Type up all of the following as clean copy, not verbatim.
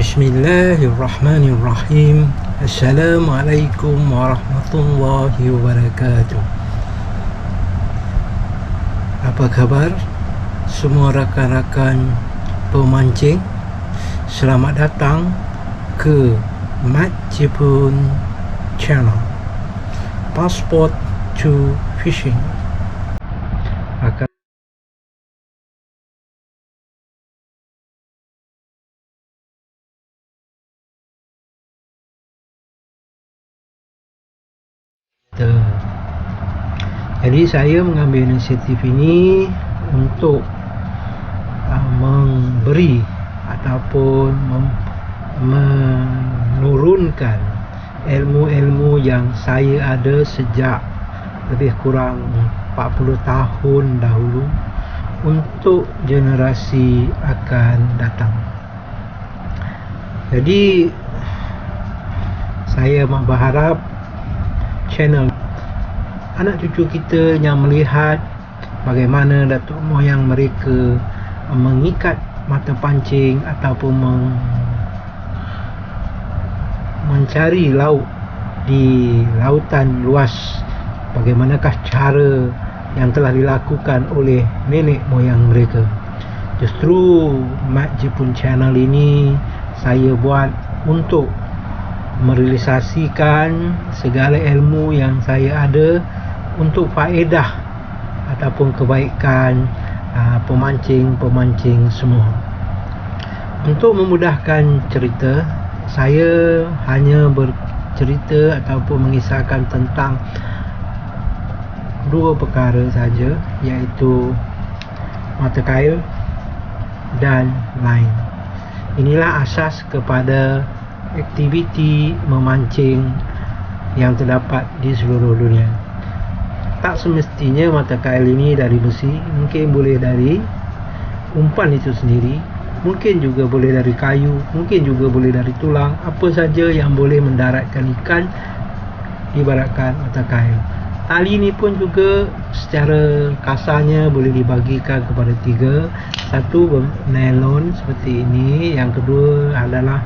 Bismillahirrahmanirrahim. Assalamualaikum warahmatullahi wabarakatuh. Apa khabar semua rakan-rakan pemancing? Selamat datang ke Mat Jepun Channel, Passport to Fishing. Jadi saya mengambil inisiatif ini untuk memberi ataupun menurunkan ilmu-ilmu yang saya ada sejak lebih kurang 40 tahun dahulu untuk generasi akan datang. Jadi saya berharap channel anak cucu kita yang melihat bagaimana datuk moyang mereka mengikat mata pancing ataupun mencari lauk di lautan luas, bagaimanakah cara yang telah dilakukan oleh nenek moyang mereka. Justru Mat Jepun Channel ini saya buat untuk merealisasikan segala ilmu yang saya ada untuk faedah ataupun kebaikan pemancing-pemancing semua. Untuk memudahkan cerita, saya hanya bercerita ataupun mengisahkan tentang dua perkara saja, iaitu mata kail dan line. Inilah asas kepada aktiviti memancing yang terdapat di seluruh dunia. Tak semestinya mata kail ini dari besi, mungkin boleh dari umpan itu sendiri, mungkin juga boleh dari kayu, mungkin juga boleh dari tulang, apa saja yang boleh mendaratkan ikan diibaratkan mata kail. Tali ini pun juga secara kasarnya boleh dibagikan kepada tiga. Satu nylon seperti ini, yang kedua adalah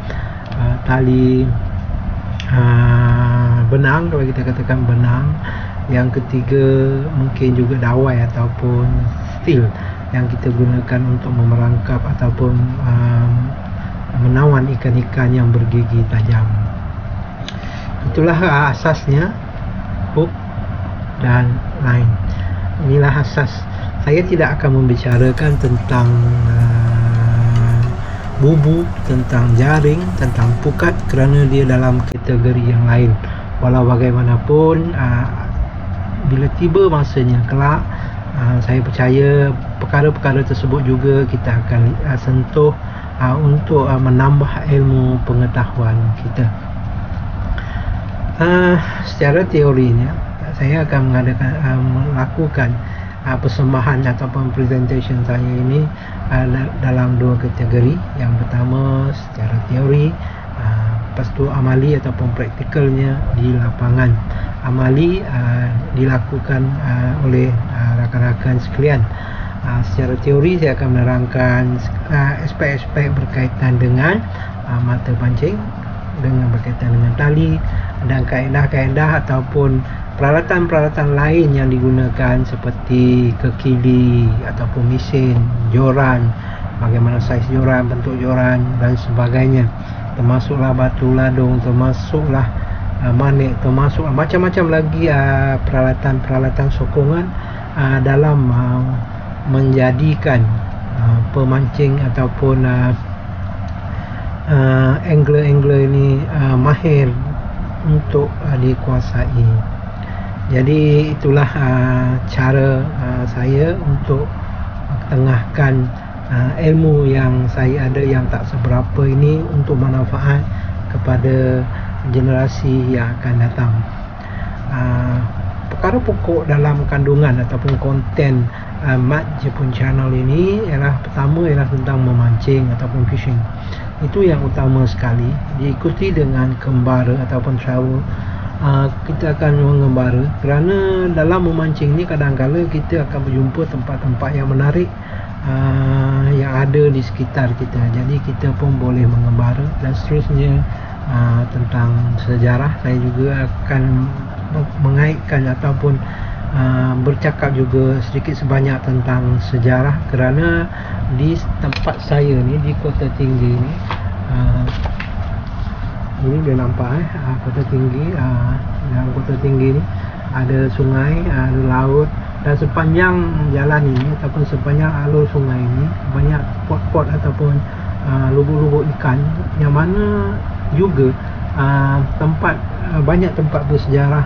tali benang, kalau kita katakan benang, yang ketiga mungkin juga dawai ataupun steel yang kita gunakan untuk memerangkap ataupun menawan ikan-ikan yang bergigi tajam. Itulah asasnya, hook dan line. Inilah asas. Saya tidak akan membicarakan tentang bubu, tentang jaring, tentang pukat, kerana dia dalam kategori yang lain. Walau bagaimanapun, bila tiba masanya kelak, saya percaya perkara-perkara tersebut juga kita akan sentuh untuk menambah ilmu pengetahuan kita. Secara teorinya, saya akan melakukan persembahan ataupun presentation saya ini dalam dua kategori. Yang pertama secara teori, lepas tu amali ataupun praktikalnya di lapangan. Amali dilakukan oleh rakan-rakan sekalian. Secara teori saya akan menerangkan aspek-aspek berkaitan dengan mata pancing, dengan berkaitan dengan tali dan kaedah-kaedah ataupun peralatan-peralatan lain yang digunakan seperti kekili ataupun mesin, joran, bagaimana saiz joran, bentuk joran dan sebagainya, termasuklah batu ladung, termasuklah manik, termasuklah macam-macam lagi peralatan-peralatan sokongan dalam menjadikan pemancing ataupun angler-angler ini mahir untuk dikuasai. Jadi itulah cara saya untuk tengahkan ilmu yang saya ada yang tak seberapa ini untuk manfaat kepada generasi yang akan datang. Perkara pokok dalam kandungan ataupun konten Mat Jepun Channel ini ialah, pertama ialah tentang memancing ataupun fishing. Itu yang utama sekali, diikuti dengan kembara ataupun travel. Kita akan mengembara kerana dalam memancing ni kadang-kadang kita akan berjumpa tempat-tempat yang menarik, yang ada di sekitar kita. Jadi kita pun boleh mengembara dan seterusnya. Tentang sejarah, saya juga akan mengaitkan ataupun bercakap juga sedikit sebanyak tentang sejarah, kerana di tempat saya ni, di Kota Tinggi ni, ini dia nampak Kota Tinggi. Dalam Kota Tinggi ni ada sungai, ada laut, dan sepanjang jalan ini ataupun sepanjang alur sungai ini banyak pot-pot ataupun lubuk-lubuk ikan, yang mana juga banyak tempat bersejarah.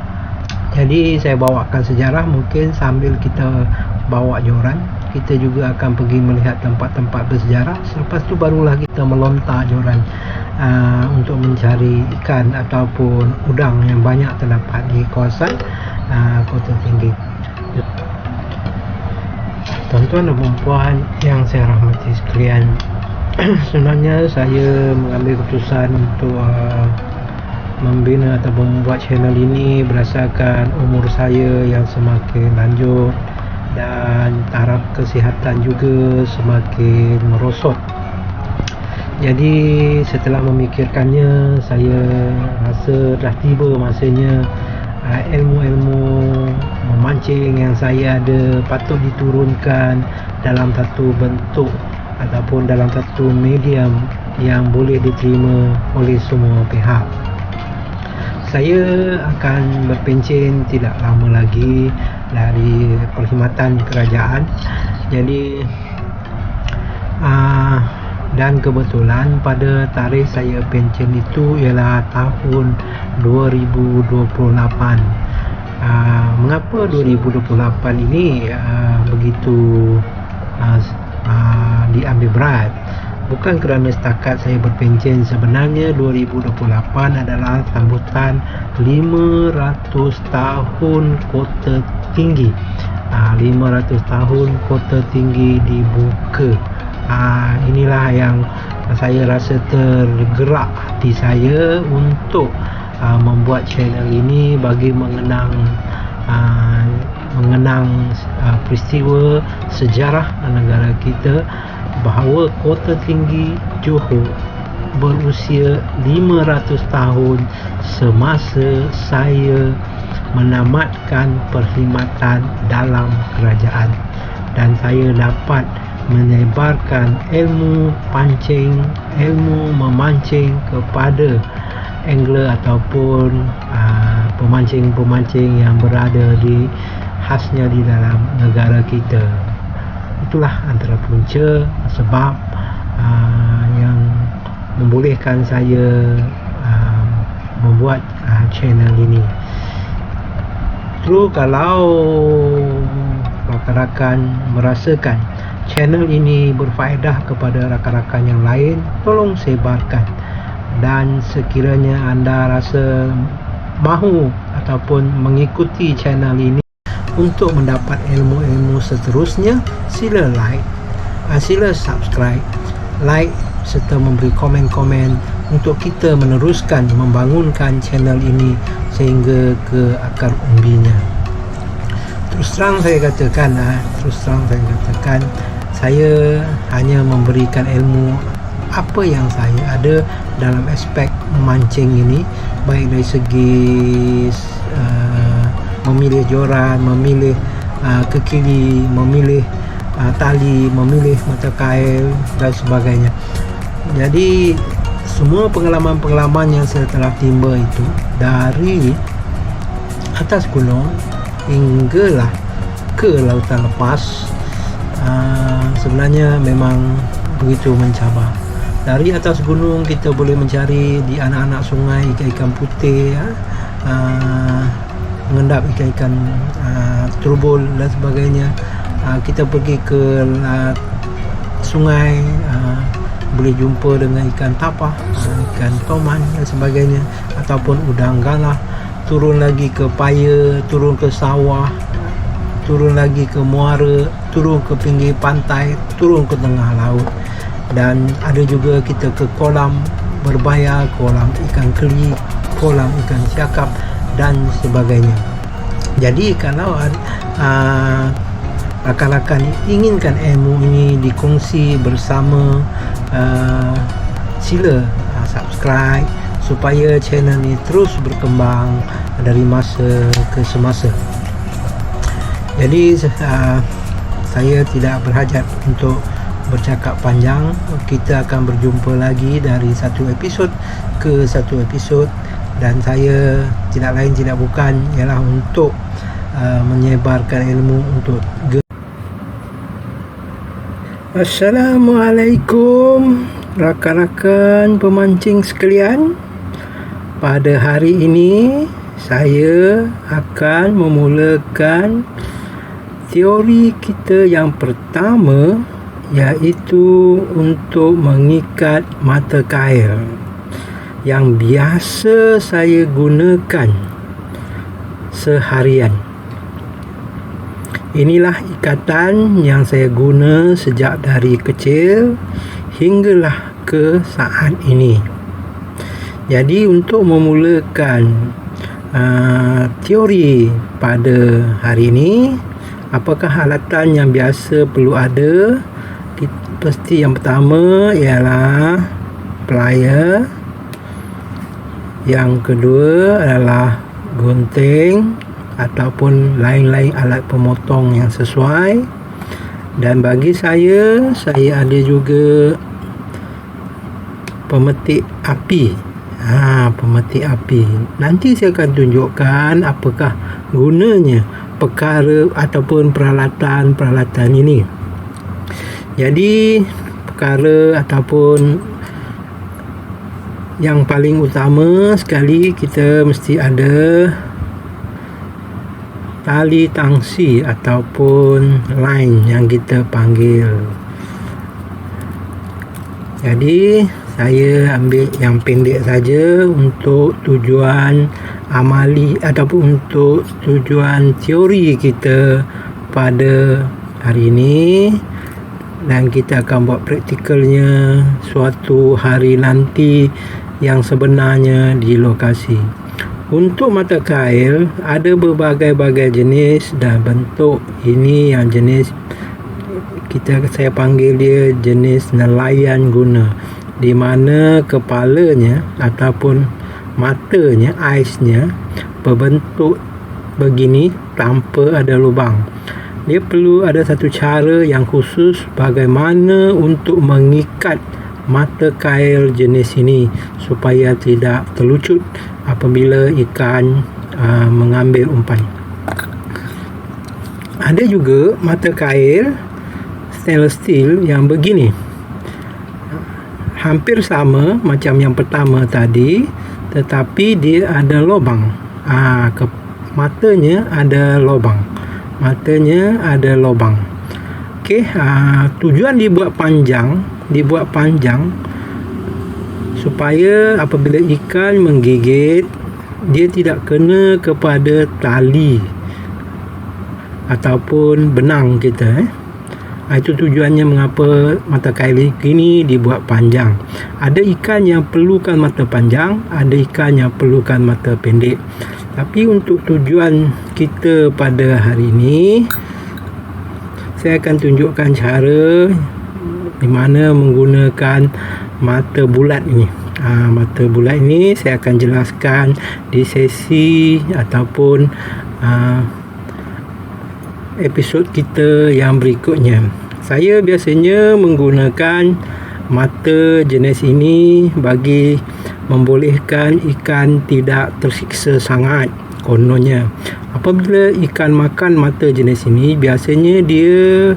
Jadi saya bawakan sejarah, mungkin sambil kita bawa joran, kita juga akan pergi melihat tempat-tempat bersejarah. Selepas tu barulah kita melontar joran untuk mencari ikan ataupun udang yang banyak terdapat di kawasan Kota Tinggi. Tuan-tuan dan puan yang saya rahmati sekalian, sebenarnya saya mengambil keputusan untuk membina atau membuat channel ini berdasarkan umur saya yang semakin lanjut dan taraf kesihatan juga semakin merosot. Jadi setelah memikirkannya, saya rasa dah tiba masanya ilmu-ilmu memancing yang saya ada patut diturunkan dalam satu bentuk ataupun dalam satu medium yang boleh diterima oleh semua pihak. Saya akan berpencen tidak lama lagi dari perkhidmatan kerajaan. Jadi dan kebetulan pada tarikh saya pencen itu ialah tahun 2028. Mengapa 2028 ini begitu diambil berat? Bukan kerana setakat saya berpencen. Sebenarnya 2028 adalah sambutan 500 tahun Kota Tinggi. 500 tahun Kota Tinggi dibuka. Inilah yang saya rasa tergerak hati saya untuk membuat channel ini bagi mengenang peristiwa sejarah negara kita, bahawa Kota Tinggi Johor berusia 500 tahun semasa saya menamatkan perkhidmatan dalam kerajaan, dan saya dapat menyebarkan ilmu pancing, ilmu memancing kepada angler ataupun pemancing-pemancing yang berada khasnya di dalam negara kita. Itulah antara punca sebab yang membolehkan saya membuat channel ini. Terus kalau rakan-rakan merasakan channel ini berfaedah kepada rakan-rakan yang lain, tolong sebarkan. Dan sekiranya anda rasa mahu ataupun mengikuti channel ini untuk mendapat ilmu-ilmu seterusnya, sila like, sila subscribe, like serta memberi komen-komen untuk kita meneruskan membangunkan channel ini sehingga ke akar umbinya. Terus terang saya katakan, saya hanya memberikan ilmu apa yang saya ada dalam aspek memancing ini, baik dari segi memilih joran, memilih kekili, memilih tali, memilih mata kail dan sebagainya. Jadi semua pengalaman-pengalaman yang saya telah timba itu dari atas gunung hinggalah ke lautan lepas, sebenarnya memang begitu mencabar. Dari atas gunung kita boleh mencari di anak-anak sungai ikan-ikan putih, mengendap ikan-ikan turbul dan sebagainya. Kita pergi ke sungai, boleh jumpa dengan ikan tapah, ikan toman dan sebagainya, ataupun udang galah. Turun lagi ke paya, turun ke sawah, turun lagi ke muara, turun ke pinggir pantai, turun ke tengah laut. Dan ada juga kita ke kolam berbayar, kolam ikan keli, kolam ikan siakap dan sebagainya. Jadi kalau rakan-rakan inginkan ilmu ini dikongsi bersama, sila subscribe supaya channel ni terus berkembang dari masa ke semasa. Jadi saya tidak berhajat untuk bercakap panjang. Kita akan berjumpa lagi dari satu episod ke satu episod, dan saya tidak lain tidak bukan ialah untuk menyebarkan ilmu untuk Assalamualaikum rakan-rakan pemancing sekalian. Pada hari ini saya akan memulakan teori kita yang pertama, iaitu untuk mengikat mata kail yang biasa saya gunakan seharian. Inilah ikatan yang saya guna sejak dari kecil hinggalah ke saat ini. Jadi untuk memulakan teori pada hari ini, apakah alatan yang biasa perlu ada? Pasti yang pertama ialah plier. Yang kedua adalah gunting ataupun lain-lain alat pemotong yang sesuai. Dan bagi saya ada juga pemetik api. Pemetik api. Nanti saya akan tunjukkan apakah gunanya perkara ataupun peralatan ini. Jadi perkara ataupun yang paling utama sekali, kita mesti ada tali tangsi ataupun line yang kita panggil. Jadi saya ambil yang pendek saja untuk tujuan amali ataupun untuk tujuan teori kita pada hari ini, dan kita akan buat praktikalnya suatu hari nanti yang sebenarnya di lokasi. Untuk mata kail ada berbagai-bagai jenis dan bentuk. Ini yang jenis saya panggil dia jenis nelayan guna, di mana kepalanya ataupun matanya, aisnya berbentuk begini tanpa ada lubang. Dia perlu ada satu cara yang khusus bagaimana untuk mengikat mata kail jenis ini supaya tidak terlucut apabila ikan mengambil umpan. Ada juga mata kail stainless steel yang begini, hampir sama macam yang pertama tadi, tetapi dia ada lubang. Matanya ada lubang. Okey, tujuan dibuat panjang supaya apabila ikan menggigit, dia tidak kena kepada tali ataupun benang kita. Itu tujuannya mengapa mata kail ini dibuat panjang. Ada ikan yang perlukan mata panjang, ada ikan yang perlukan mata pendek. Tapi untuk tujuan kita pada hari ini, saya akan tunjukkan cara di mana menggunakan mata bulat ini. Mata bulat ini saya akan jelaskan di sesi ataupun episod kita yang berikutnya. Saya biasanya menggunakan mata jenis ini bagi membolehkan ikan tidak tersiksa sangat. Kononnya apabila ikan makan mata jenis ini, biasanya dia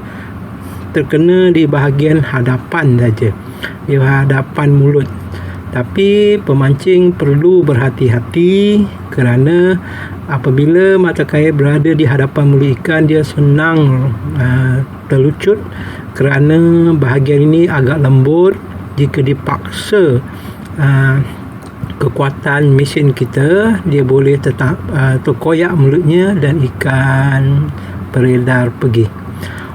terkena di bahagian hadapan saja, di hadapan mulut. Tapi pemancing perlu berhati-hati kerana apabila mata kail berada di hadapan mulut ikan, dia senang terlucut kerana bahagian ini agak lembut. Jika dipaksa kekuatan mesin kita, dia boleh tetap terkoyak mulutnya dan ikan beredar pergi.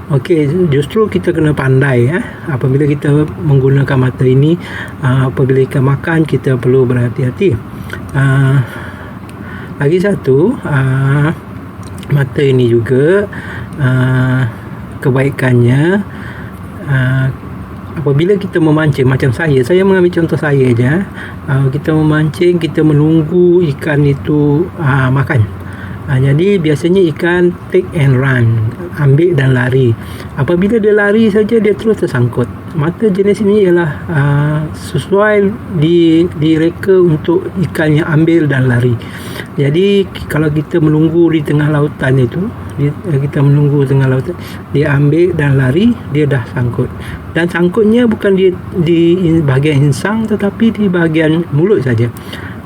Okey, justru kita kena pandai apabila kita menggunakan mata ini. Apabila ikan makan, kita perlu berhati-hati. Lagi satu, mata ini juga kebaikannya, apabila kita memancing, macam saya mengambil contoh saya je, kita memancing, kita menunggu ikan itu makan. Jadi biasanya ikan take and run, ambil dan lari. Apabila dia lari saja, dia terus tersangkut. Mata jenis ini ialah sesuai direka untuk ikan yang ambil dan lari. Jadi kalau kita menunggu di tengah lautan itu, dia ambil dan lari, dia dah sangkut. Dan sangkutnya bukan di bahagian insang, tetapi di bahagian mulut saja.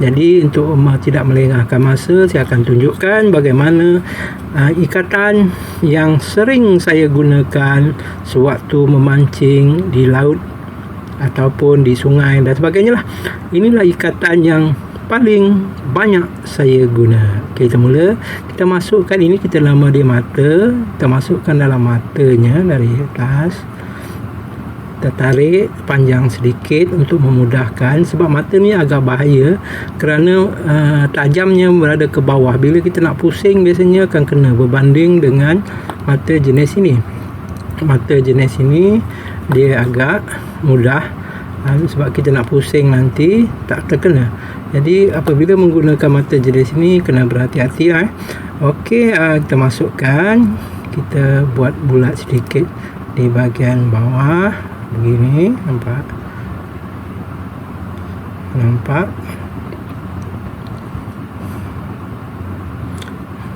Jadi untuk tidak melengahkan masa, saya akan tunjukkan bagaimana ikatan yang sering saya gunakan sewaktu memancing di laut ataupun di sungai dan sebagainya lah. Inilah ikatan yang paling banyak saya guna. Okay, kita mula. Kita masukkan ini, kita nama dia mata. Kita masukkan dalam matanya dari atas. Kita tarik panjang sedikit untuk memudahkan, sebab mata ni agak bahaya kerana tajamnya berada ke bawah. Bila kita nak pusing, biasanya akan kena berbanding dengan mata jenis ini. Mata jenis ini dia agak mudah, sebab kita nak pusing nanti tak terkena. Jadi apabila menggunakan mata jenis ini, kena berhati-hati lah. Okey, kita masukkan, kita buat bulat sedikit di bahagian bawah begini, nampak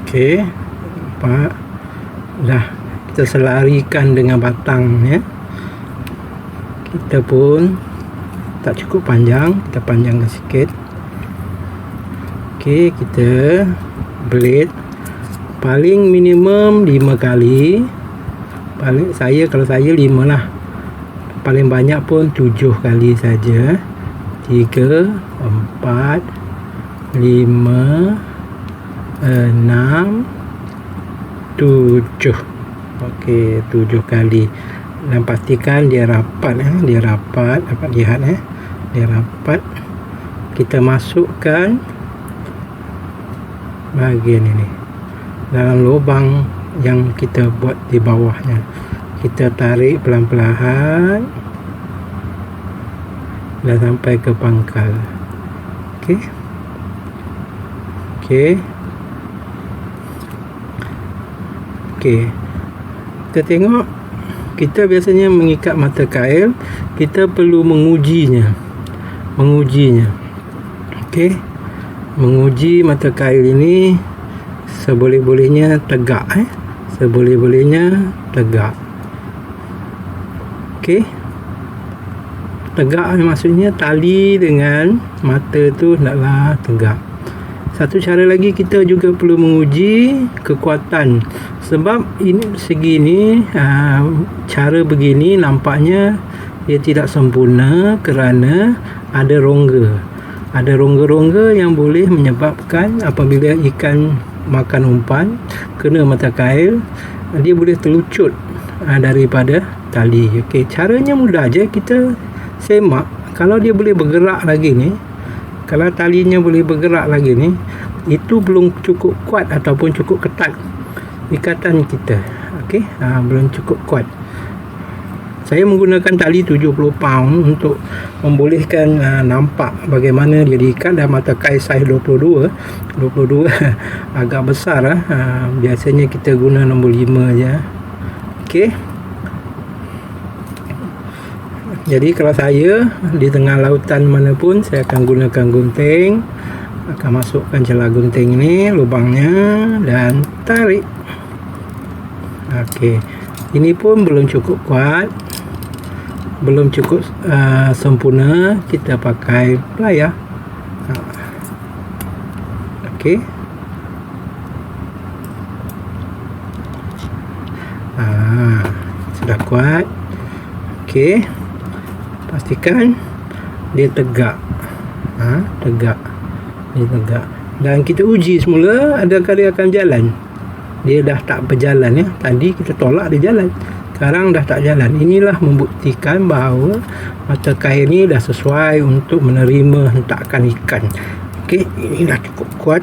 okey, nampak dah. Kita selarikan dengan batang ya. Kita pun tak cukup panjang, kita panjangkan sikit. Okey, kita belit paling minimum 5 kali. Kalau saya 5 lah. Paling banyak pun 7 kali saja. 3, 4, 5, 6, 7. Okey, 7 kali. Dan pastikan dia rapat, dapat lihat dia rapat. Kita masukkan bahagian ini dalam lubang yang kita buat di bawahnya. Kita tarik pelan-pelan dan sampai ke pangkal. Okey. Kita tengok, kita biasanya mengikat mata kail, kita perlu mengujinya. Okey. Menguji mata kail ini seboleh-bolehnya tegak, seboleh-bolehnya tegak. Okey. Tegak maksudnya tali dengan mata tu hendaklah tegak. Satu cara lagi, kita juga perlu menguji kekuatan, sebab ini segi ni cara begini nampaknya dia tidak sempurna kerana ada rongga yang boleh menyebabkan apabila ikan makan umpan kena mata kail, dia boleh terlucut daripada tali. Okey, caranya mudah je, kita semak. Kalau dia boleh bergerak lagi ni, kalau talinya boleh bergerak lagi ni, itu belum cukup kuat ataupun cukup ketat ikatan kita. Okey, belum cukup kuat. Saya menggunakan tali 70 pound untuk membolehkan nampak bagaimana dia diikat, dan mata kail saiz 22 agak besar biasanya kita guna nombor 5 je. Okey. Jadi kalau saya di tengah lautan mana pun, saya akan gunakan gunting, akan masukkan celah gunting ini, lubangnya, dan tarik. Okey, ini pun belum cukup kuat, belum cukup sempurna. Kita pakai pelayar. Okey. Sudah kuat. Okey. Pastikan dia tegak. Dia tegak. Dan kita uji semula adakah dia akan jalan. Dia dah tak berjalan ya. Tadi kita tolak dia jalan. Sekarang dah tak jalan. Inilah membuktikan bahawa mata kail ni dah sesuai untuk menerima hentakan ikan. Okey, ini dah cukup kuat.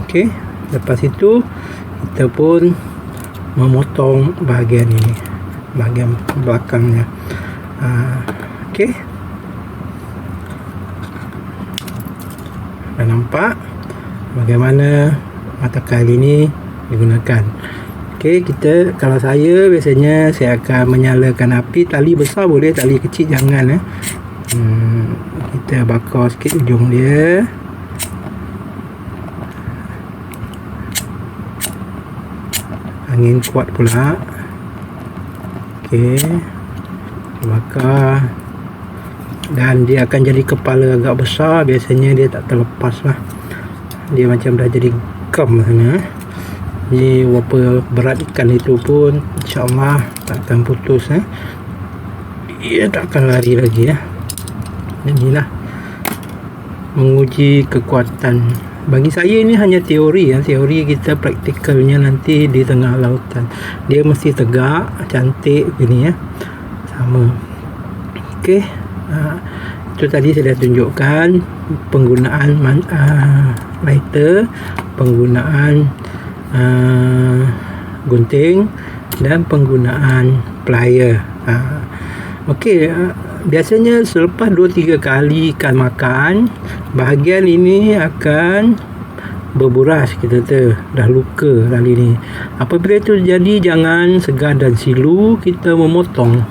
Okey, lepas itu kita pun memotong bahagian ini, bahagian belakangnya. Okey, dah nampak bagaimana mata kail ini digunakan. Okey, kalau saya biasanya saya akan menyalakan api. Tali besar boleh, tali kecil jangan. Kita bakar sikit ujung dia. Angin kuat pula. Okey, bakar, dan dia akan jadi kepala agak besar. Biasanya dia tak terlepas lah, dia macam dah jadi gam sana. Ni berapa berat ikan itu pun insyaAllah tak akan putus. Dia tak akan lari lagi. Inilah menguji kekuatan. Bagi saya ini hanya teori. Teori kita praktikalnya nanti di tengah lautan. Dia mesti tegak, cantik gini sama. Okey, itu tadi saya dah tunjukkan penggunaan lighter, penggunaan gunting, dan penggunaan plier. Okey, biasanya selepas 2-3 kali ikan makan, bahagian ini akan berburas, kita dah luka kali ni. Apabila itu terjadi, jangan segan dan silu. Kita memotong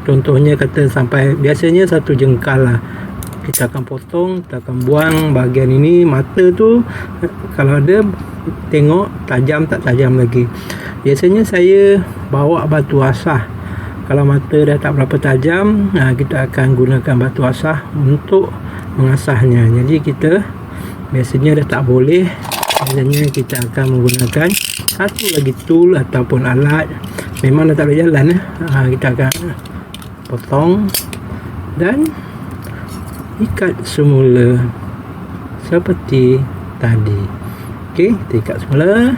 contohnya kata sampai biasanya 1 jengkal lah. Kita akan potong, kita akan buang bahagian ini. Mata tu kalau ada, tengok tajam tak tajam lagi. Biasanya saya bawa batu asah. Kalau mata dah tak berapa tajam, kita akan gunakan batu asah untuk mengasahnya. Jadi kita biasanya dah tak boleh. Biasanya kita akan menggunakan satu lagi tool ataupun alat. Memang dah tak boleh jalan. Kita akan potong dan ikat semula seperti tadi. Okey, kita ikat semula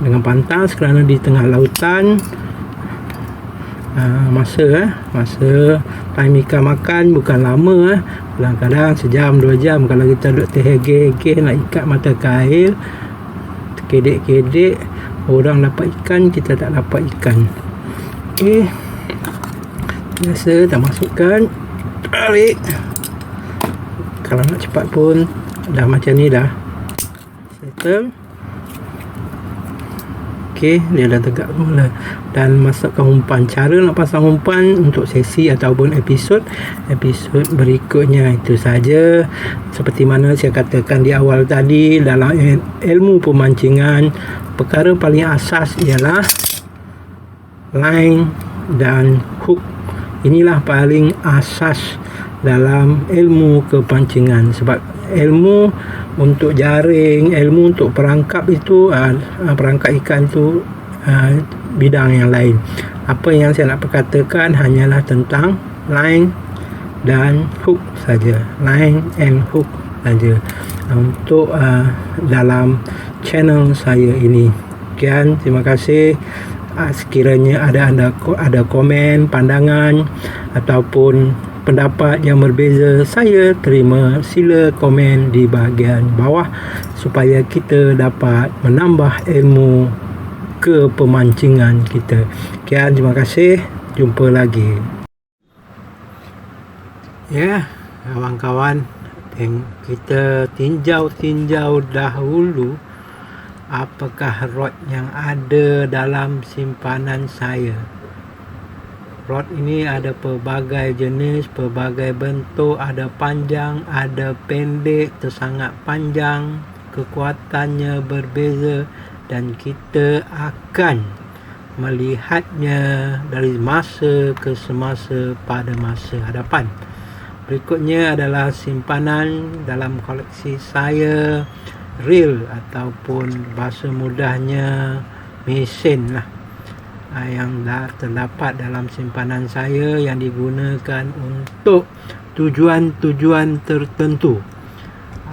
dengan pantas kerana di tengah lautan. Masa time ikan makan bukan lama. Kadang-kadang sejam 2 jam. Kalau kita duduk terhege-hege nak ikat mata kail, kedek-kedek, orang dapat ikan, kita tak dapat ikan. Okey, biasa tak masukkan, tarik. Kalau nak cepat pun dah macam ni dah settle. Okey, dia dah tegak semula. Dan masukkan umpan. Cara nak pasang umpan untuk sesi ataupun episod berikutnya. Itu saja. Seperti mana saya katakan di awal tadi, dalam ilmu pemancingan, perkara paling asas ialah line dan hook. Inilah paling asas dalam ilmu kepancingan. Sebab ilmu untuk jaring, ilmu untuk perangkap itu, perangkap ikan itu bidang yang lain. Apa yang saya nak perkatakan hanyalah tentang line dan hook saja. Line and hook saja untuk dalam channel saya ini. Sekian, terima kasih. Sekiranya ada komen, pandangan ataupun pendapat yang berbeza, saya terima. Sila komen di bahagian bawah supaya kita dapat menambah ilmu kepemancingan kita. Sekian, terima kasih. Jumpa lagi. Ya, kawan-kawan, kita tinjau dahulu apakah rod yang ada dalam simpanan saya. Rod ini ada pelbagai jenis, pelbagai bentuk, ada panjang, ada pendek, tersangat panjang, kekuatannya berbeza, dan kita akan melihatnya dari masa ke semasa pada masa hadapan. Berikutnya adalah simpanan dalam koleksi saya, reel ataupun bahasa mudahnya mesin lah, yang dah terdapat dalam simpanan saya yang digunakan untuk tujuan-tujuan tertentu.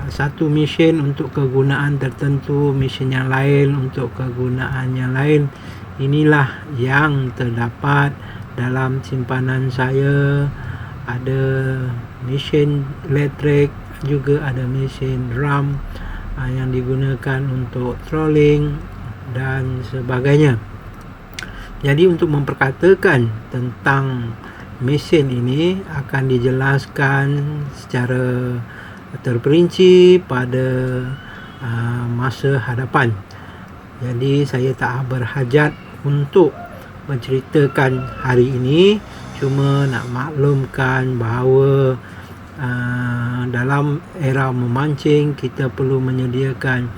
Satu mesin untuk kegunaan tertentu, mesin yang lain untuk kegunaan yang lain. Inilah yang terdapat dalam simpanan saya. Ada mesin elektrik, juga ada mesin drum yang digunakan untuk trolling dan sebagainya. Jadi untuk memperkatakan tentang mesin ini akan dijelaskan secara terperinci pada masa hadapan. Jadi saya tak berhajat untuk menceritakan hari ini, cuma nak maklumkan bahawa dalam era memancing kita perlu menyediakan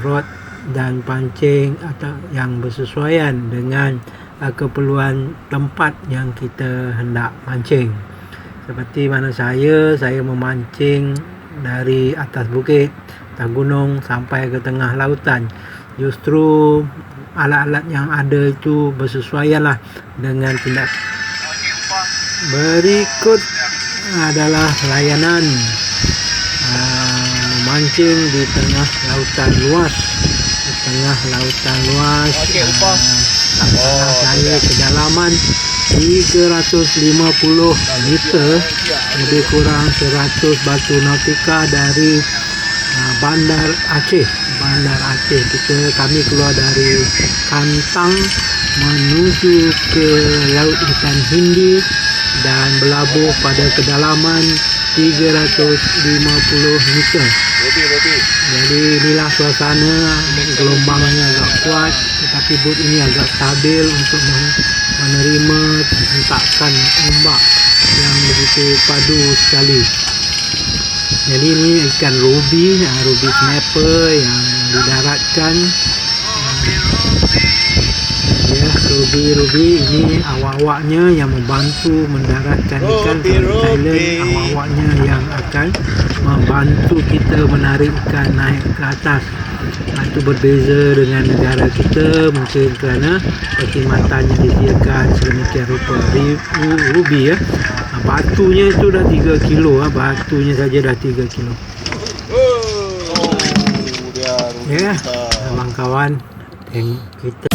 rod dan pancing atau yang bersesuaian dengan keperluan tempat yang kita hendak mancing. Seperti mana saya memancing dari atas bukit, atas gunung sampai ke tengah lautan. Justru alat-alat yang ada itu bersesuaian lah dengan tindak. Berikut adalah layanan memancing di tengah lautan luas. Saya kedalaman 350 meter, lebih kurang 100 batu nautika dari Bandar Aceh. Kami keluar dari Kantang menuju ke Laut Hitam Hindi dan berlabuh pada kedalaman 350 meter. Jadi inilah suasana, gelombangnya agak kuat, tetapi bot ini agak stabil untuk menerima hentakan ombak yang begitu padu sekali. Jadi ini ikan ruby snapper yang didaratkan. Ruby ini awak-awaknya yang membantu mendaratkan ikan. Thailand, awak-awaknya yang akan membantu kita menarik ikan naik ke atas. Itu berbeza dengan negara kita, mungkin kerana perkhidmatan yang disediakan sedemikian rupa. Ruby batunya itu dah 3 kilo, batunya saja dah 3 kilo. Kawan-kawan, kita